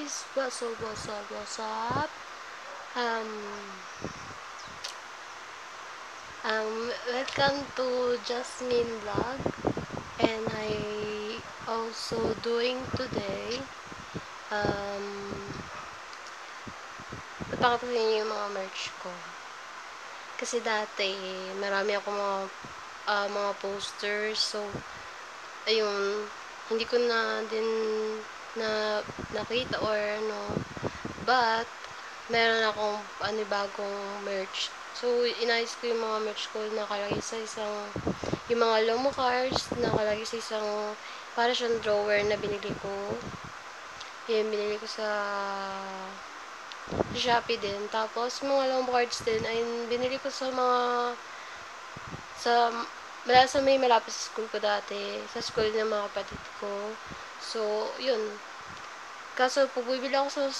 guys, what's up? Um, Welcome to Jasmine Vlog, and I also doing today, papakita yung mga merch ko. Kasi dati, marami ako mga posters, so, ayun, hindi ko na din nakita or but meron akong bagong merch. So, inayos ko yung mga merch ko na nakalagay sa isang, yung mga Lomo cards nakalagay sa isang, para siyang drawer na binili ko. Yan, binili ko sa Shopee din. Tapos, mga Lomo cards din ay binili ko sa may malapit sa school ko dati. Sa school ng mga kapatid ko. So, yun. Kaso, pag bibili ako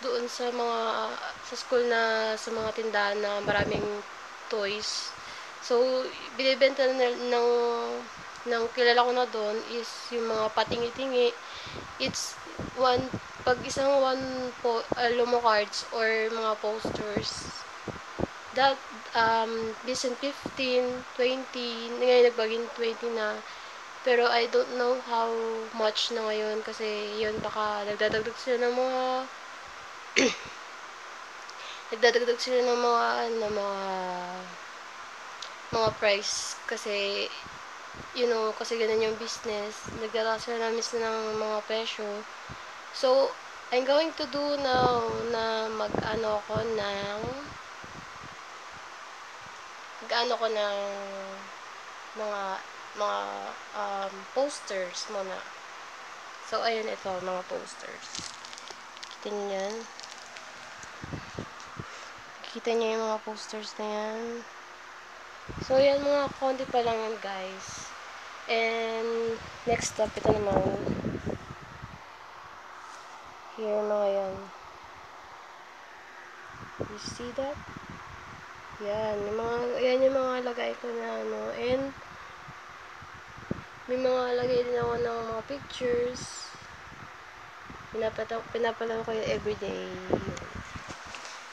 doon sa school na, sa mga tindahan na maraming toys. So, binibenta ng kilala ko na doon is yung mga patingi-tingi. It's pag isang Lomo cards or mga posters. That, listen 15, 20, ngayon nagbaging 20 na. Pero I don't know how much na ngayon kasi yun baka nagdadagdag sila ng mga price kasi kasi ganun yung business. Nagdadagdag sila ng mga presyo. So, I'm going to do now na mag-ano ko ng mga posters muna. So, ayun ito, mga posters. Kita niyo yan? Kita niyo yung mga posters na yan? So, yan mga konti pa lang yan, guys. And, next up, ito naman. Here, mga yan. You see that? Yan, yung mga lagay ko na and may mga lagay din ako ng mga pictures. Pinapala ko yung everyday.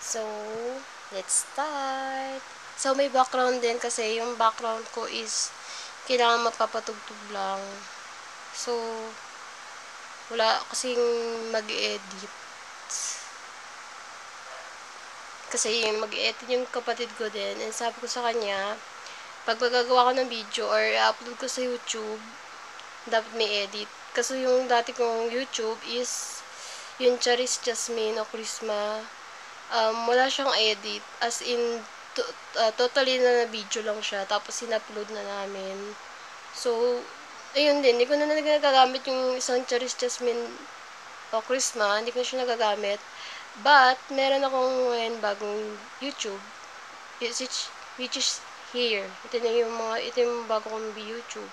So, let's start. So, may background din kasi yung background ko is kailangan mapapatugtog lang. So, wala kasing mag-edit. Kasi yung mag-edit yung kapatid ko din. And sabi ko sa kanya, pag magagawa ko ng video or upload ko sa YouTube, dapat may edit. Kasi yung dati kong YouTube is yung Charis Jasmine o Chrisma. Wala siyang edit. As in, totally na video lang siya. Tapos in-upload na namin. So, ayun din. Hindi ko na nagagamit yung isang Charis Jasmine o Chrisma. Hindi ko na siya nagagamit. But, meron akong bagong YouTube. Which is here. Ito yung bago kong YouTube.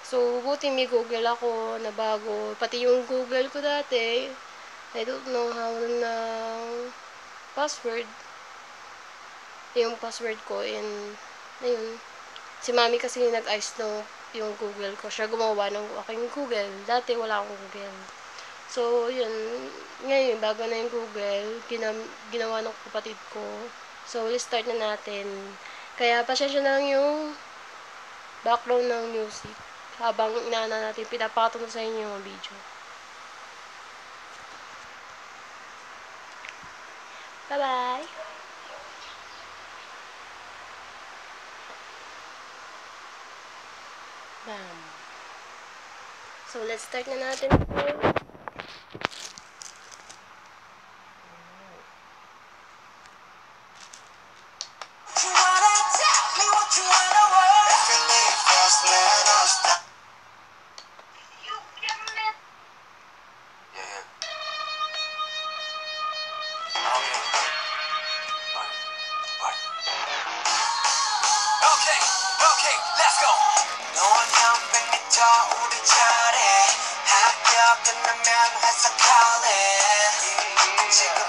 So, buti may Google ako na bago. Pati yung Google ko dati, I don't know how na password. Yung password ko and ayun. Si Mami kasi nag-ayos yung Google ko. Siya gumawa ng aking Google. Dati wala akong Google. So, yun. Ngayon, bago na yung Google, ginawa ng kapatid ko. So, let's start na natin. Kaya, pasensya na lang yung background ng music. Habang inaana natin, pinapakita sa inyo yung video. Bye-bye! Bam! So, let's start na natin. Okay, let's go. 너와 몇 우리 차례 합격 끝나면 회사 갈래. 지금